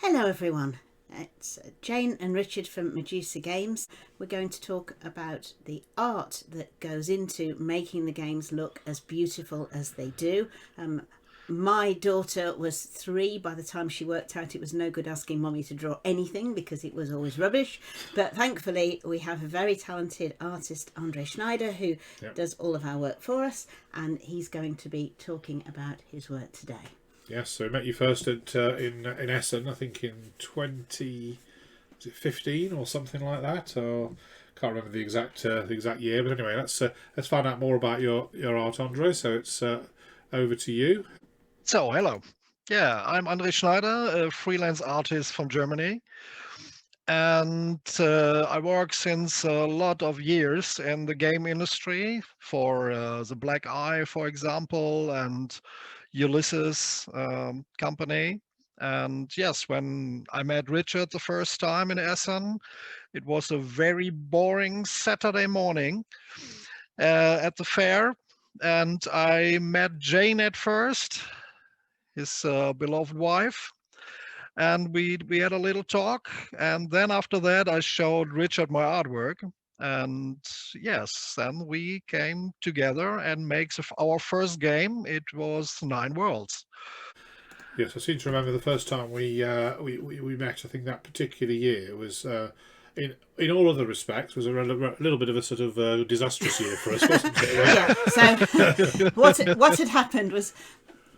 Hello everyone, it's Jane and Richard from Medusa Games. We're going to talk about the art that goes into making the games look as beautiful as they do. My daughter was 3 by the time she worked out it was no good asking Mummy to draw anything because it was always rubbish. But thankfully we have a very talented artist, Andree Schneider, who does all of our work for us, and he's going to be talking about his work today. Yes, so we met you first in Essen, I think in 2015 or something like that, or can't remember the exact year. But anyway, let's find out more about your art, Andre. So it's over to you. So, hello. Yeah, I'm Andree Schneider, a freelance artist from Germany. And I work since a lot of years in the game industry for the Black Eye, for example, and Ulysses company. And yes, when I met Richard the first time in Essen, it was a very boring Saturday morning at the fair. And I met Jane at first, his beloved wife, and we had a little talk. And then after that, I showed Richard my artwork, and yes, then we came together and makes our first game. It was Nine Worlds. Yes, I seem to remember the first time we met. I think that particular year was. In all other respects, was a little bit of a sort of disastrous year for us, wasn't it? Yeah, so what had happened was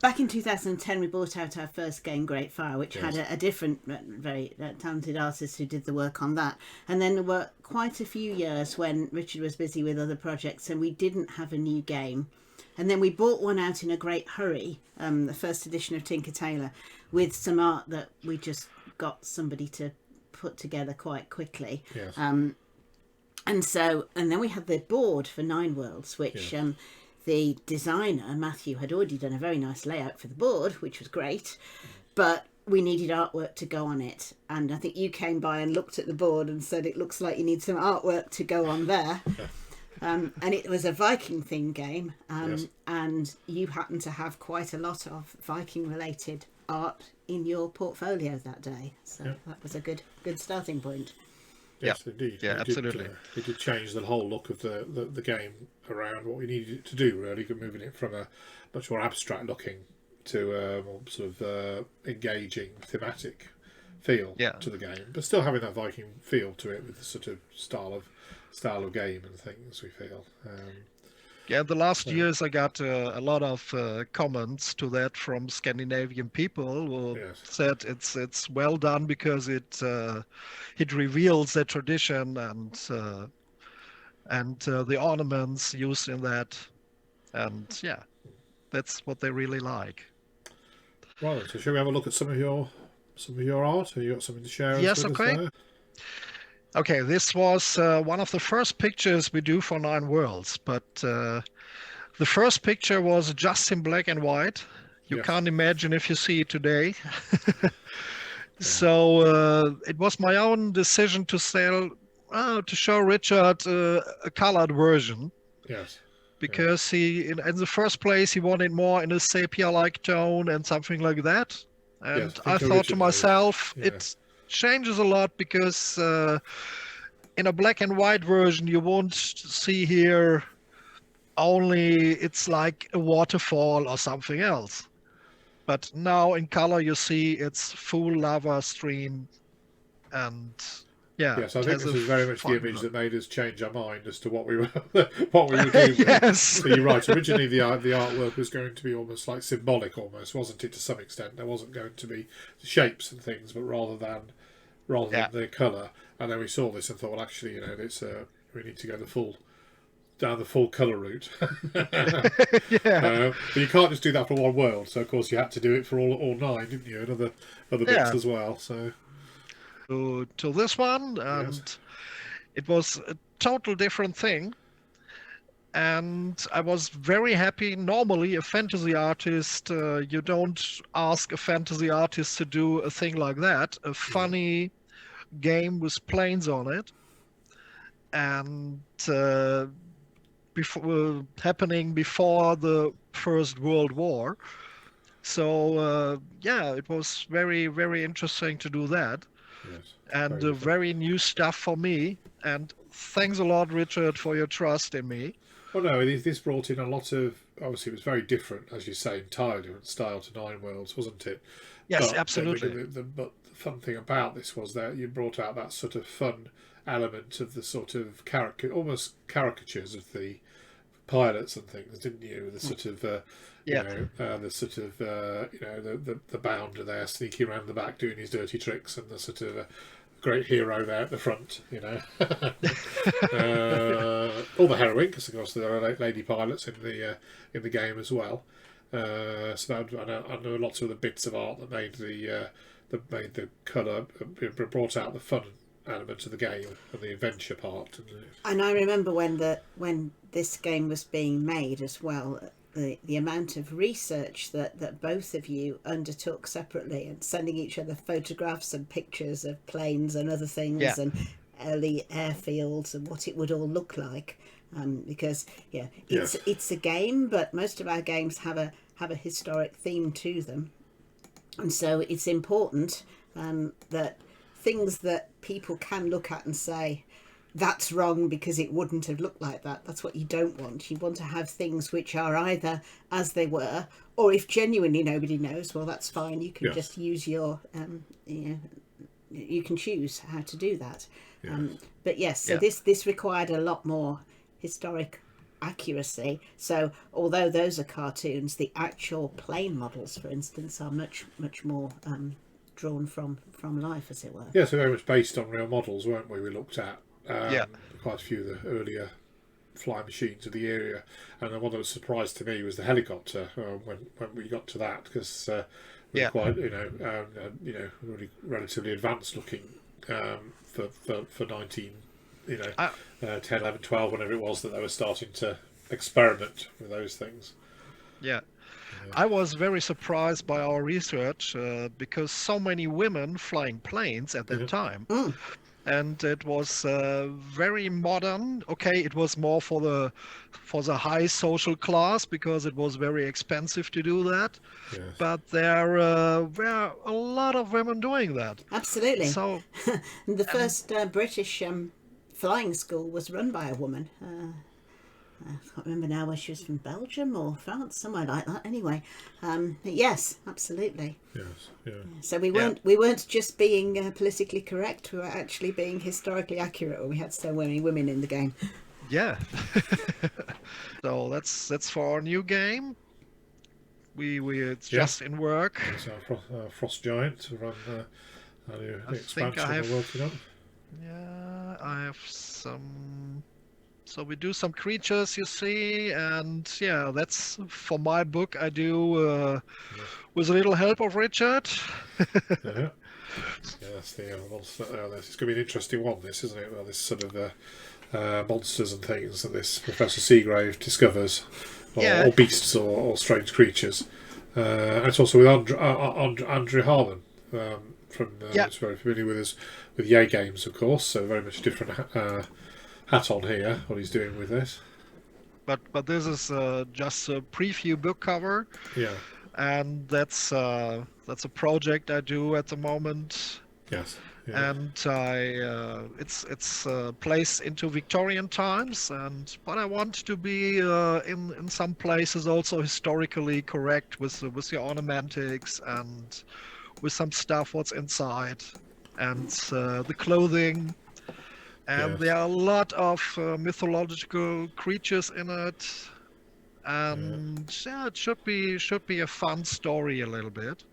back in 2010 we brought out our first game, Great Fire, which Yes. had a different, very talented artist who did the work on that. And then there were quite a few years when Richard was busy with other projects and we didn't have a new game. And then we bought one out in a great hurry, the first edition of Tinker Tailor, with some art that we just got somebody to put together quite quickly. Yes. And then we had the board for Nine Worlds, which Yes. the designer, Matthew, had already done a very nice layout for the board, which was great, but we needed artwork to go on it. And I think you came by and looked at the board and said, it looks like you need some artwork to go on there. And it was a Viking themed game, Yes. and you happen to have quite a lot of Viking related art in your portfolio that day. So that was a good starting point. Yes, indeed. Yeah, absolutely. It did change the whole look of the game around what we needed it to do, really, moving it from a much more abstract looking to a more sort of engaging thematic feel to the game, but still having that Viking feel to it with the sort of style of game and things, we feel. Yeah, the last years I got a lot of comments to that from Scandinavian people who Yes. said it's well done because it reveals the tradition and the ornaments used in that, and yeah, that's what they really like. Right, so shall we have a look at some of your art? Have you got something to share Yes, with okay. us there? Okay, this was one of the first pictures we do for Nine Worlds, but the first picture was just in black and white. You Yes. can't imagine if you see it today. So it was my own decision to show Richard a colored version, Yes. because in the first place he wanted more in a sepia-like tone and something like that. And Yes, I thought to originally, myself, yeah. it changes a lot because in a black and white version you won't see here only it's like a waterfall or something else. But now in color you see it's full lava stream, and yeah. Yes, I it think has this a is very much the fun image look. that made us change our mind as to what we were doing. Yes. So you're right. Originally, the artwork was going to be almost like symbolic, almost, wasn't it? To some extent, there wasn't going to be shapes and things, but rather than the colour. And then we saw this and thought, well, actually, it's we need to go down the full colour route. Yeah. But you can't just do that for one world. So of course you had to do it for all 9, didn't you? And other bits Yeah. as well. So. To this one, and Yes. it was a total different thing. And I was very happy. Normally, a fantasy artist, you don't ask a fantasy artist to do a thing like that, a funny game with planes on it, and happening before the First World War. So yeah, it was very, very interesting to do that, Yes, and very different. very new stuff for me. And thanks a lot, Richard, for your trust in me. Well, no, this brought in a lot of. Obviously, it was very different, as you say, entirely different style to Nine Worlds, wasn't it? Yes, But absolutely. the fun thing about this was that you brought out that sort of fun element of the sort of almost caricatures of the pilots and things, didn't you? The sort of Yeah. the sort of the bounder there sneaking around the back doing his dirty tricks, and the sort of great hero there at the front, all the heroine, because of course there are lady pilots in the game as well. So I know lots of the bits of art that made the colour, brought out the fun element of the game and the adventure part. And I remember when this game was being made as well, the amount of research that both of you undertook separately, and sending each other photographs and pictures of planes and other things, Yeah. and early airfields and what it would all look like. Because it's a game, but most of our games have a historic theme to them, and so it's important that things that people can look at and say, that's wrong because it wouldn't have looked like that. That's what you don't want. You want to have things which are either as they were, or if genuinely nobody knows, well, that's fine. You can just use your, you can choose how to do that. But yes, so this required a lot more historic accuracy. So although those are cartoons, the actual plane models, for instance, are much more drawn from life, as it were. Yeah, so very much based on real models, weren't we? We looked at Yeah. quite a few of the earlier flying machines of the area, and the one that was surprised to me was the helicopter when we got to that, because Yeah. quite really relatively advanced looking for 19 10, 11, 12, whenever it was that they were starting to experiment with those things. Yeah. I was very surprised by our research because so many women flying planes at that time. And it was very modern. Okay, it was more for the high social class because it was very expensive to do that. Yes. But there were a lot of women doing that. Absolutely. So the first British flying school was run by a woman. I can't remember now where she was, from Belgium or France, somewhere like that. Anyway, yes, absolutely. Yes, yeah. So we weren't just being politically correct. We were actually being historically accurate when we had so many women in the game. yeah. So that's for our new game. It's just in work. It's our Frost Giant to run the expansion we're working on. Yeah, I have some. So we do some creatures, you see, and yeah, that's for my book. I do with a little help of Richard. Yeah, that's the monster. It's going to be an interesting one, this, isn't it? Well, this sort of monsters and things that this Professor Seagrave discovers, or beasts, or strange creatures. And it's also with Andrew Harlan from who's very familiar with us with Yay Games, of course. So very much different hat on here. What he's doing with this. But this is just a preview book cover. Yeah. And that's a project I do at the moment. Yes. Yeah. And it's placed into Victorian times, but I want to be in some places also historically correct with the ornamentics and with some stuff what's inside and the clothing. And there are a lot of mythological creatures in it. And it should be a fun story a little bit.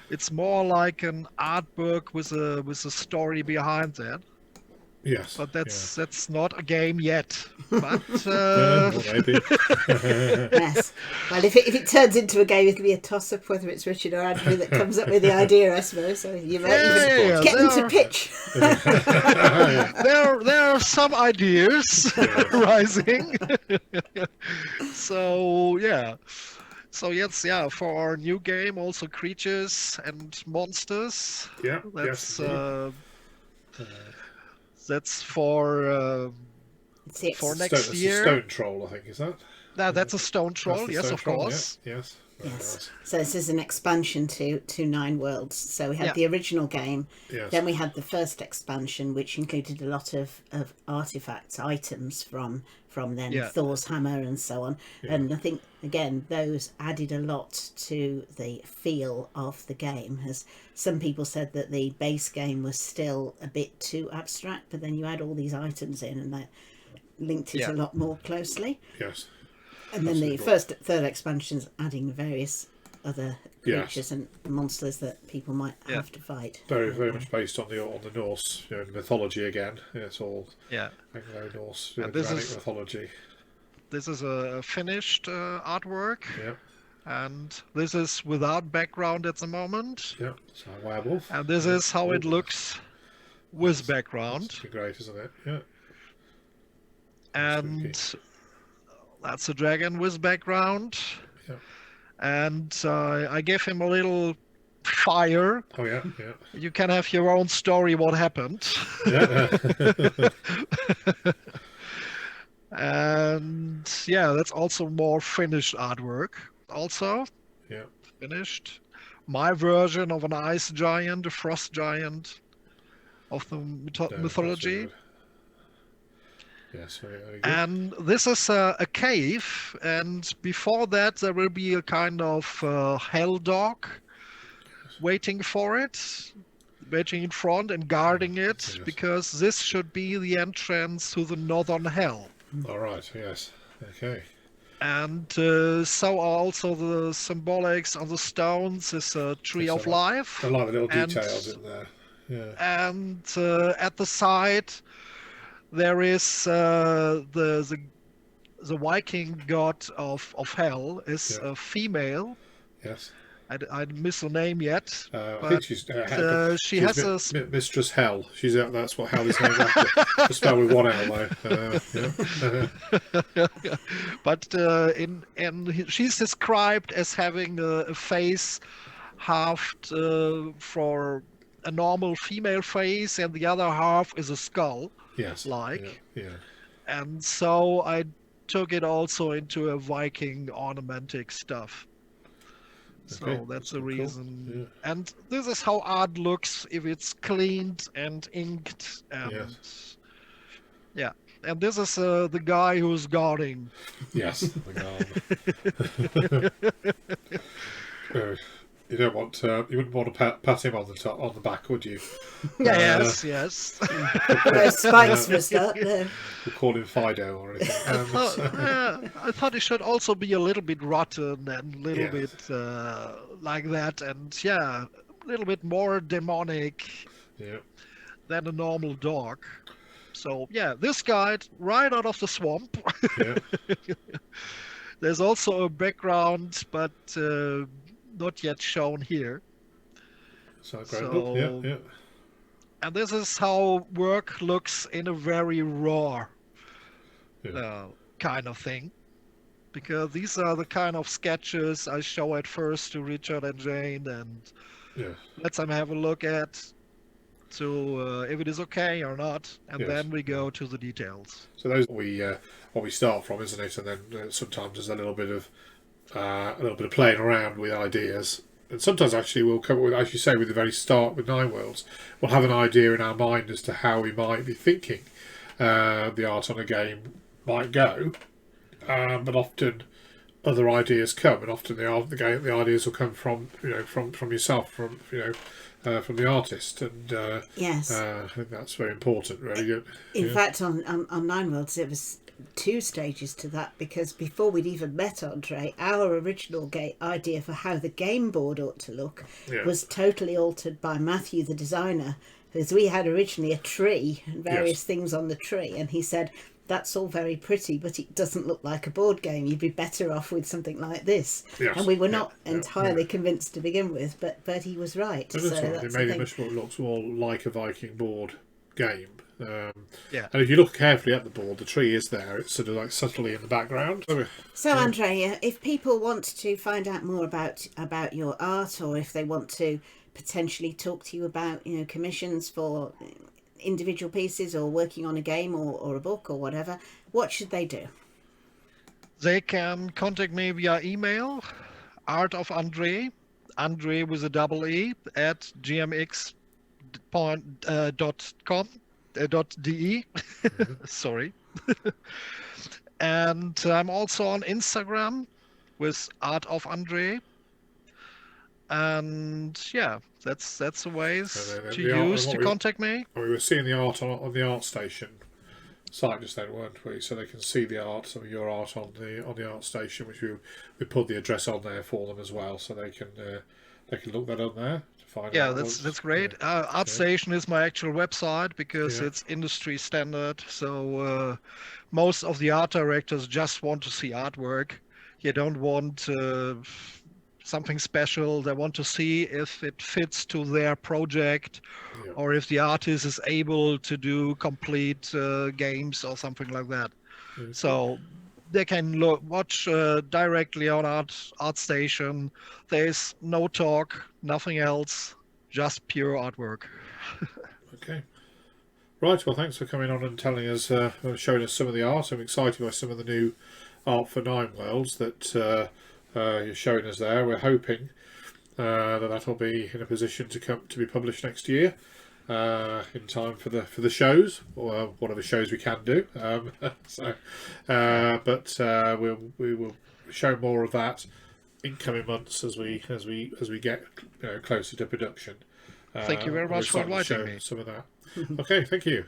It's more like an art book with a story behind that. Yes. But that's not a game yet. But maybe. Yes. Well, if it turns into a game, it'll be a toss-up whether it's Richard or Andrew that comes up with the idea, I suppose. So you might even get them to pitch. There are some ideas rising. So yeah. So yes, for our new game, also creatures and monsters. Yeah. That's for next year. Stone troll, I think, is that? That's a stone troll. Yes, of course. Yeah. Yes. Very Yes. nice. So this is an expansion to Nine Worlds. So we had Yeah. the original game, Yes. then we had the first expansion, which included a lot of artifacts, items from then, Yeah. Thor's hammer and so on. Yeah. And I think, again, those added a lot to the feel of the game. As some people said that the base game was still a bit too abstract, but then you add all these items in and that linked it Yeah. a lot more closely. Yes. And then the Absolutely. third expansion's adding various other Yes. creatures and monsters that people might Yeah. have to fight. Very much based on the Norse mythology again. Yeah, it's all Yeah. Anglo-Norse And this Germanic is- mythology. This is a finished artwork, Yeah. and this is without background at the moment. Yeah. So a werewolf. And this Yeah. is how it Ooh, looks with That's background. pretty great, isn't it? Yeah. And that's a dragon with background. Yeah. And I gave him a little fire. Oh yeah. Yeah. You can have your own story what happened. Yeah. And yeah, that's also more finished artwork. Also Yeah. finished. My version of an ice giant, a frost giant of the No, mythology. that's good. Yes. Very good. And this is a cave, and before that there will be a kind of hell dog waiting for it, waiting in front and guarding it, Yes. because this should be the entrance to the northern hell. All right. Yes. Okay. And so are also the symbolics on the stones. Is a tree Yes, of life. I like the little And- details in there. Yeah. And at the side there is the Viking god of hell is Yeah. a female. Yes. I miss the name yet. I But, think she's she she's has a Mistress Hell. She's that's what Hell is named after. To spell with one L though. Yeah. but she's described as having a face half for a normal female face, and the other half is a skull. Yes. Like. Yeah. And so I took it also into a Viking ornamentic stuff. So Okay, that's the cool. reason. And this is how art looks if it's cleaned and inked. And Yes. yeah. And this is the guy who's guarding. Yes. The guard. You don't want you wouldn't want to pat him on the back, would you? Yes. Those spikes for a start. No. We'll call him Fido or anything. I thought it should also be a little bit rotten and a little Yes. bit like that, and yeah, a little bit more demonic Yeah. than a normal dog. So yeah, this guy right out of the swamp. Yeah. There's also a background, but not yet shown here. So great. So- Yeah. And this is how work looks in a very raw Yeah. kind of thing. Because these are the kind of sketches I show at first to Richard and Jane and Yeah. let them have a look at to if it is okay or not, and Yes. then we go to the details. So those are what we start from, isn't it? And then sometimes there's a little bit of playing around with ideas, and sometimes actually we'll come up with, as you say, with the very start with Nine Worlds, we'll have an idea in our mind as to how we might be thinking the art on a game might go, but often other ideas come, and often the ideas will come from from yourself, from the artist, and Yes. I think that's very important, really. In fact, on Nine Worlds, it was two stages to that, because before we'd even met Andre, our original idea for how the game board ought to look Yeah. was totally altered by Matthew, the designer, because we had originally a tree and various Yes. things on the tree, and he said, that's all very pretty, but it doesn't look like a board game. You'd be better off with something like this. Yes. And we were Yeah, not yeah, entirely yeah. convinced to begin with, but he was right. And So that's right. that's It the made it thing. much more looks more like a Viking board game. Yeah. And if you look carefully at the board, the tree is there. It's sort of like subtly in the background. So, Andrea, if people want to find out more about your art, or if they want to potentially talk to you about commissions for individual pieces, or working on a game or a book or whatever, what should they do? They can contact me via email, Art of Andree, Andree with a double E at gmx.com, .de. Sorry. And I'm also on Instagram with Art of Andree. And yeah, that's the So ways to the art, and use to contact me. we were seeing the art on the art station site just then, weren't we? So they can see the art, some of your art on the art station, which we put the address on there for them as well, so they can look that up there to find Yeah, out that's great. Yeah, ArtStation is my actual website because yeah, it's industry standard. So most of the art directors just want to see artwork. You don't want something special. They want to see if it fits to their project yeah. or if the artist is able to do complete games or something like that. Okay. So they can watch directly on ArtStation. There's no talk, nothing else, just pure artwork. Okay. Right. Well, thanks for coming on and telling us, showing us some of the art. I'm excited by some of the new art for Nine Worlds that you're showing us there. We're hoping that'll be in a position to be published next year. In time for the shows, or whatever shows we can do. But we will show more of that in coming months as we get closer to production. Thank you very We're much for excited to inviting show me. some of that. Okay, thank you.